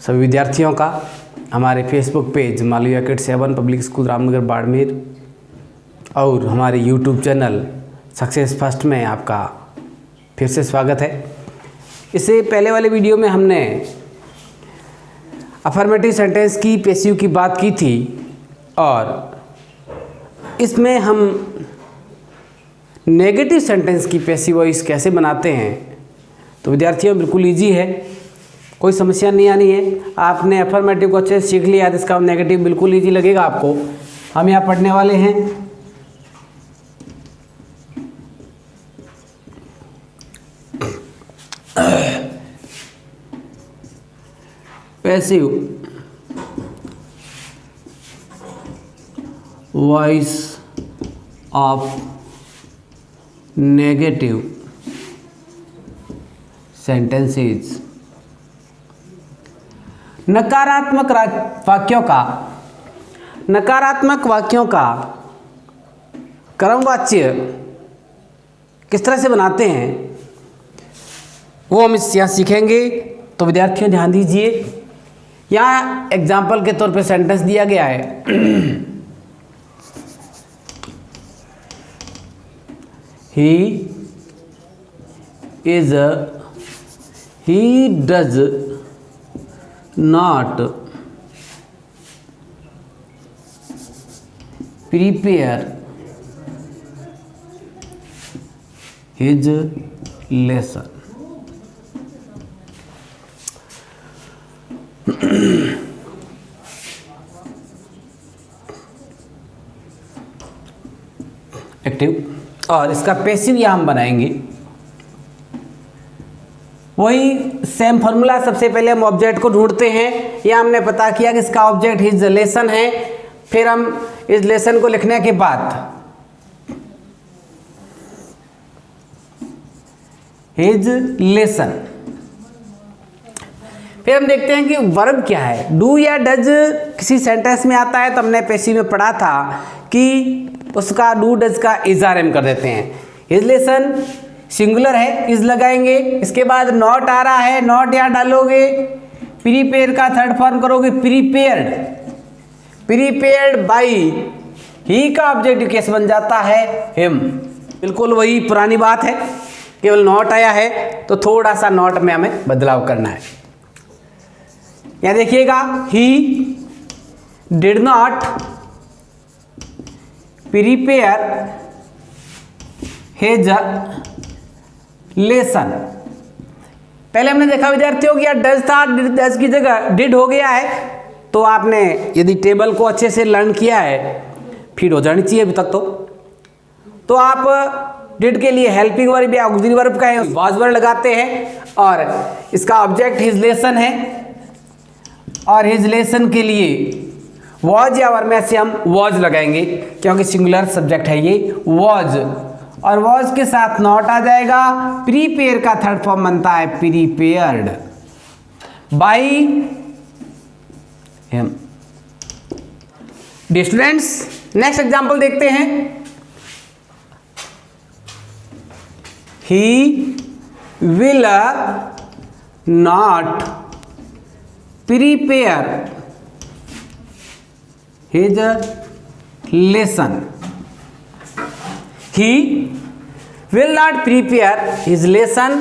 सभी विद्यार्थियों का हमारे Facebook page Malviya kids 7 public school Ramnagar Barmer और हमारे यूट्यूब चैनल सक्सेस फर्स्ट में आपका फिर से स्वागत है। इससे पहले वाले वीडियो में हमने अफर्मेटिव सेंटेंस की पैसिव की बात की थी और इसमें हम नेगेटिव सेंटेंस की पैसिव वॉइस कैसे बनाते हैं। तो विद्यार्थियों बिल्कुल इजी है, कोई समस्या नहीं आनी है। आपने अफर्मेटिव को अच्छे से सीख लिया तो इसका नेगेटिव बिल्कुल इजी लगेगा आपको। हम यहाँ पढ़ने वाले हैं passive voice of negative sentences. नकारात्मक वाक्यों का क्रमवाच्य किस तरह से बनाते हैं वो हम यहाँ सीखेंगे। तो विद्यार्थियों ध्यान दीजिए, यहाँ एग्जाम्पल के तौर पे सेंटेंस दिया गया है he does not prepare his lesson। Active और इसका पैसिव यहाँ हम बनाएंगे वही सेम फॉर्मूला। सबसे पहले हम ऑब्जेक्ट को ढूंढते हैं। यह हमने पता किया कि इसका ऑब्जेक्ट हिज लेसन है। फिर हम इस लेसन को लिखने के बाद हिज लेसन, फिर हम देखते हैं कि वर्ब क्या है। डू या डज किसी सेंटेंस में आता है तो हमने पैसिव में पढ़ा था कि उसका डू डज का इज आर एम कर देते हैं। हिज लेसन सिंगुलर है, इज लगाएंगे। इसके बाद नॉट आ रहा है, नॉट यहाँ डालोगे। प्रीपेयर का थर्ड फॉर्म करोगे प्रीपेयर्ड। प्रीपेयर्ड बाई ही का ऑब्जेक्टिव केस बन जाता है हिम। बिल्कुल वही पुरानी बात है, केवल नॉट आया है तो थोड़ा सा नॉट में हमें बदलाव करना है। यहाँ देखिएगा he did not prepare his lesson. पहले हमने देखा विद्यार्थियों कि डज था, डज की जगह डिड हो गया है। तो आपने यदि टेबल को अच्छे से लर्न किया है, फिर हो जानी चाहिए अभी तक तो आप डिड के लिए हेल्पिंग वर्ब या ऑक्सिलरी वर्ब का वाज वर्ब लगाते हैं और इसका ऑब्जेक्ट हिज लेसन है और हिज लेसन के लिए वॉज या वर्ब में से हम वॉज लगाएंगे क्योंकि सिंगुलर सब्जेक्ट है ये वॉज। और वॉज के साथ नॉट आ जाएगा। प्रीपेयर का थर्ड फॉर्म बनता है prepared by him. Dear students, next example देखते हैं। He will not prepare his lesson. He will not prepare his lesson।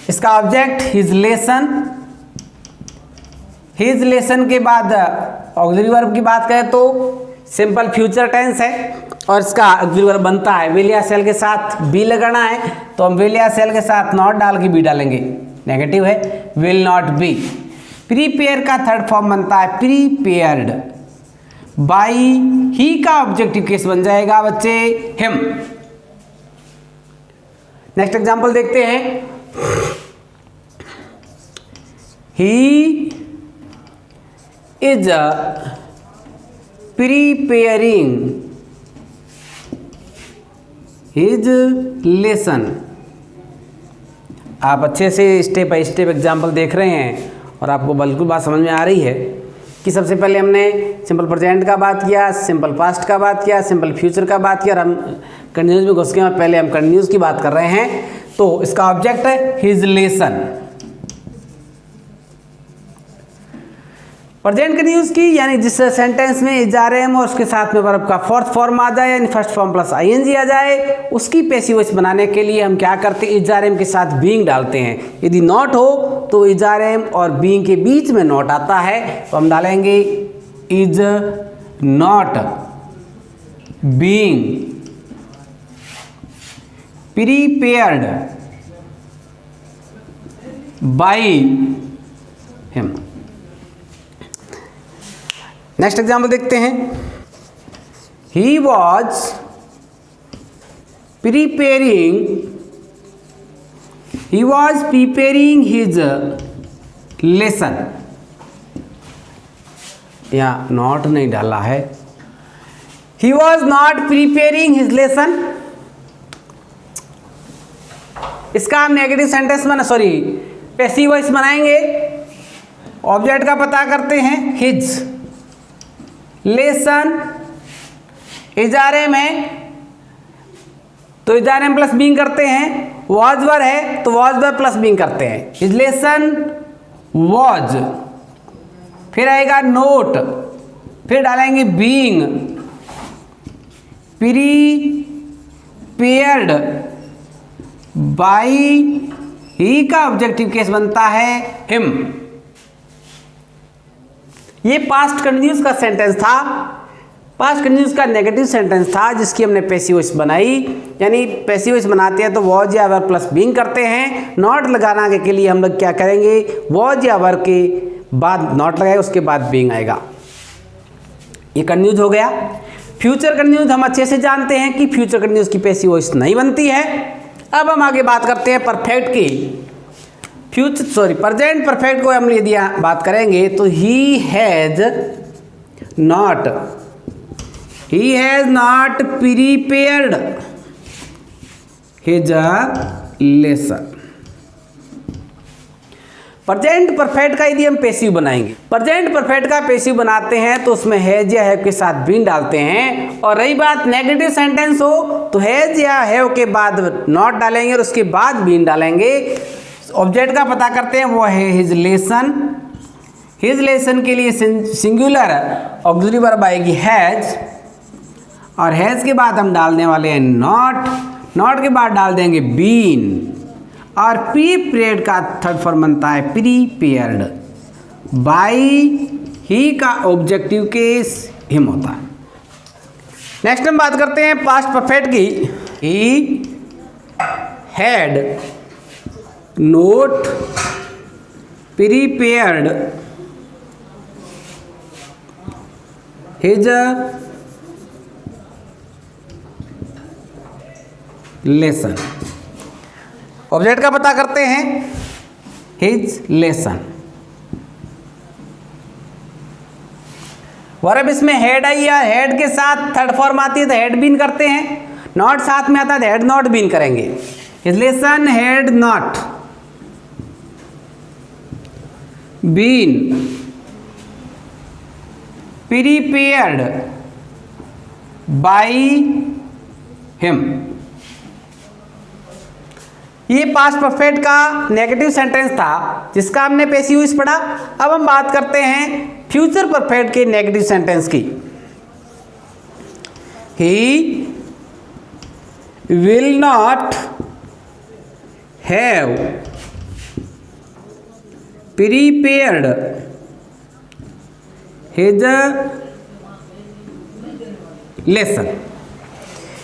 इसका object his lesson। his lesson के बाद ऑक्सिलरी वर्ब की बात करें तो सिंपल फ्यूचर टेंस है और इसका ऑक्सिलरी वर्ब बनता है विल या सेल के साथ बी लगाना है तो हम विल या सेल के साथ नॉट डाल के बी डालेंगे। नेगेटिव है, विल नॉट बी। प्रीपेयर का थर्ड फॉर्म बनता है प्रीपेयर्ड बाई ही का ऑब्जेक्टिव केस बन जाएगा बच्चे हिम। नेक्स्ट एग्जांपल देखते हैं। He is preparing his lesson. आप अच्छे से स्टेप बाय स्टेप एग्जांपल देख रहे हैं और आपको बिल्कुल बात समझ में आ रही है कि सबसे पहले हमने सिंपल प्रेजेंट का बात किया, सिंपल पास्ट का बात किया, सिंपल फ्यूचर का बात किया और हम कंटिन्यूस में घुस गए और पहले हम कंटिन्यूस की बात कर रहे हैं। तो इसका ऑब्जेक्ट है हिज लेसन। प्रेजेंट कंटिन्यूस की यानी जिस सेंटेंस में इज आर एम और उसके साथ में वर्ब का फोर्थ फॉर्म आ जाए यानी फर्स्ट फॉर्म प्लस आईएनजी आ जाए, उसकी पैसिव वॉइस बनाने के लिए हम क्या करते हैं, इज आर एम के साथ बीइंग डालते हैं। यदि नॉट हो तो इज आर एम और बीइंग के बीच में नॉट आता है तो हम डालेंगे is not being prepared by him. Next example देखते हैं। He was preparing his lesson. यहाँ नॉट नहीं डाला है। He was not preparing his lesson, इसका हम नेगेटिव सेंटेंस बना पैसिव वॉइस बनाएंगे। ऑब्जेक्ट का पता करते हैं, his lesson is are am है तो is are am plus being करते हैं, वॉज वर है तो वॉज वर प्लस बीइंग करते हैं। हिज लेसन वॉज, फिर आएगा नोट, फिर डालेंगे बीइंग प्रीपेयर्ड बाई, ही का ऑब्जेक्टिव केस बनता है हिम। ये पास्ट कंटिन्यूस का सेंटेंस था, पास्ट कंटिन्यूस का नेगेटिव सेंटेंस था जिसकी हमने पैसिव वॉइस बनाई। यानी पैसिव वॉइस बनाते हैं तो वॉज या वर प्लस बीइंग करते हैं। नॉट लगाने के लिए हम लोग क्या करेंगे, वॉज या वर के बाद नॉट लगाएगा, उसके बाद बीइंग आएगा। ये कंटिन्यूस हो गया। फ्यूचर कंटिन्यूस हम अच्छे से जानते हैं कि फ्यूचर कंटिन्यूस की पैसिव वॉइस नहीं बनती है। अब हम आगे बात करते हैं परफेक्ट की। प्रेजेंट परफेक्ट को हम यदि बात करेंगे तो he has not prepared his lesson. Present perfect का यदि हम पैसिव बनाएंगे, प्रेजेंट परफेक्ट का पैसिव बनाते हैं तो उसमें हैज या हैव के साथ बीन डालते हैं। और रही बात नेगेटिव सेंटेंस हो तो हैज या हैव के बाद नॉट डालेंगे और उसके बाद बीन डालेंगे। ऑब्जेक्ट का पता करते हैं, वो है हिज लेसन। हिज लेसन के लिए सिंगुलर ऑक्सिलरी वर्ब आएगी हैज, और हैज के बाद हम डालने वाले हैं नॉट, नॉट के बाद डाल देंगे बीन, और प्रीपेयर्ड का थर्ड फॉर्म बनता है प्रीपेयर्ड बाई, ही का ऑब्जेक्टिव केस हिम होता है। नेक्स्ट हम बात करते हैं पास्ट परफेक्ट की। He had note prepared his lesson. Object का पता करते हैं, हिज लेसन। वर्ब इसमें हेड आई या हेड के साथ थर्ड फॉर्म आती है तो हेड बीन करते हैं। नॉट साथ में आता है तो हेड नॉट बीन करेंगे। His lesson had not been prepared by him. ये पास्ट परफेक्ट का नेगेटिव सेंटेंस था जिसका हमने पैसिव वॉइस पढ़ा। अब हम बात करते हैं फ्यूचर परफेक्ट के नेगेटिव सेंटेंस की। ही will not have prepared his lesson.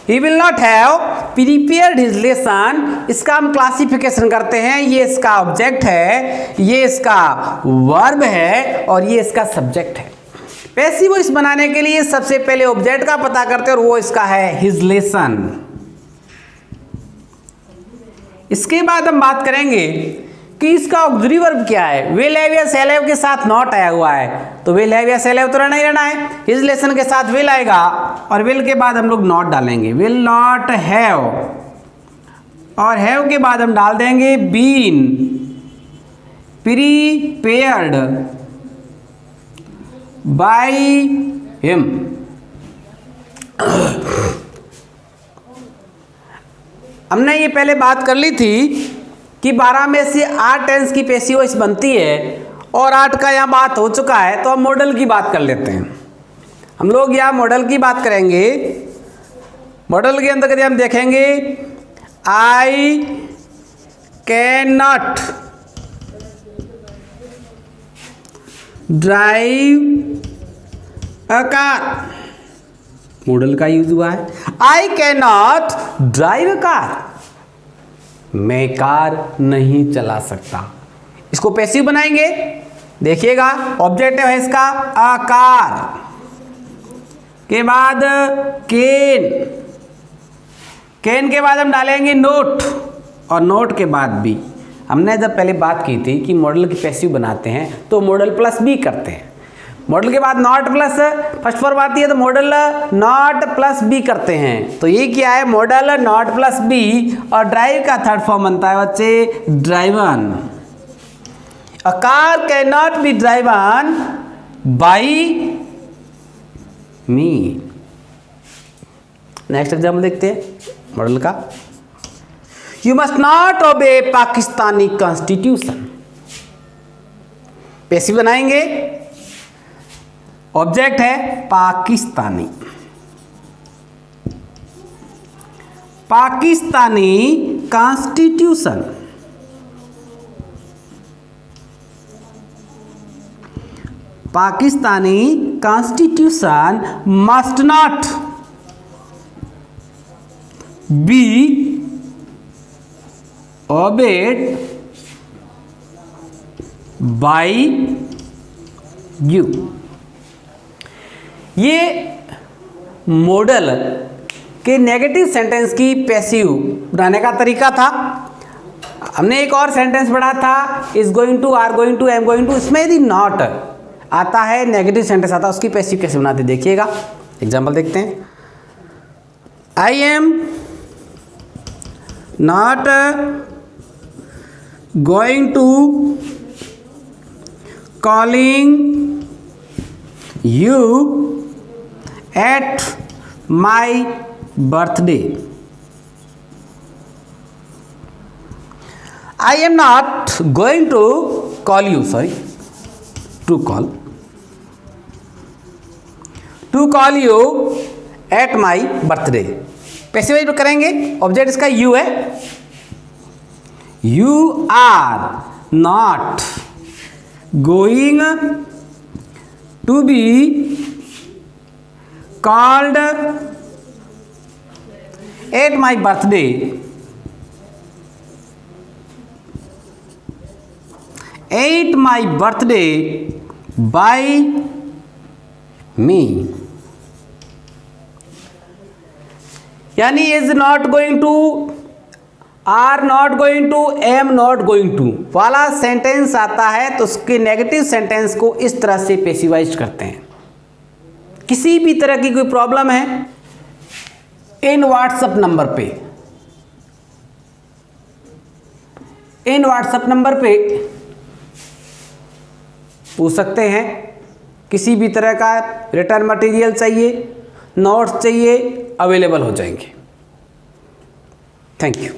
He will not have prepared his lesson, इसका हम क्लासिफिकेशन करते हैं। ये इसका ऑब्जेक्ट है, ये इसका वर्ब है और ये इसका सब्जेक्ट है। पैसिव वॉइस बनाने के लिए सबसे पहले ऑब्जेक्ट का पता करते हैं और वो इसका है हिज लेसन। इसके बाद हम बात करेंगे कि इसका ऑक्सिलरी वर्ब क्या है। विल हैव या शैल हैव के साथ नॉट आया हुआ है तो विल हैव या शैल हैव तो रहना ही रहना है। हिज लेसन के साथ विल आएगा और विल के बाद हम लोग नॉट डालेंगे। विल नॉट हैव, और हैव के बाद हम डाल देंगे बीन प्रिपेयर्ड बाय हिम। हमने ये पहले बात कर ली थी कि 12 में से 8 टेंस की पैसिव वॉइस बनती है और 8 का यहाँ बात हो चुका है, तो अब मॉडल की बात कर लेते हैं। हम लोग यहाँ मॉडल की बात करेंगे। मॉडल के अंतर्गत हम देखेंगे I can not drive a car. Model का यूज हुआ है। I can not drive a car, मैं कार नहीं चला सकता। इसको पैसिव बनाएंगे। देखिएगा ऑब्जेक्टिव है इसका अ कार, के बाद कैन, कैन के बाद हम डालेंगे नोट, और नोट के बाद बी। हमने जब पहले बात की थी कि मॉडल की पैसिव बनाते हैं तो मॉडल प्लस बी करते हैं। मॉडल के बाद नॉट प्लस फर्स्ट फॉर्म आती है तो मॉडल नॉट प्लस बी करते हैं। तो ये क्या है, मॉडल नॉट प्लस बी, और ड्राइव का थर्ड फॉर्म बनता है बच्चे driven. A car can not be driven by me. Next example देखते हैं मॉडल का। You must not obey Pakistani constitution. Passive बनाएंगे। ऑब्जेक्ट है Pakistani, Pakistani constitution. Pakistani constitution must not be obeyed by you। ये मॉडल के नेगेटिव सेंटेंस की पैसिव बनाने का तरीका था। हमने एक और सेंटेंस पढ़ा था, is going to, are going to, am going to. इसमें यदि नॉट आता है, नेगेटिव सेंटेंस आता है, उसकी पैसिव कैसे बनाते देखिएगा। एग्जाम्पल देखते हैं। I am not going to calling you at my birthday। I am not going to call you, sorry, to call you at my birthday। Passive करेंगे। ऑब्जेक्ट इसका यू है। You are not going to be called at my birthday by me। यानी is not going to, are not going to, am not going to वाला sentence आता है तो उसके negative sentence को इस तरह से पैसिवाइज करते हैं। किसी भी तरह की कोई प्रॉब्लम है इन व्हाट्सएप नंबर पे पूछ सकते हैं। किसी भी तरह का रिटर्न मटेरियल चाहिए, नोट्स चाहिए, अवेलेबल हो जाएंगे। Thank you.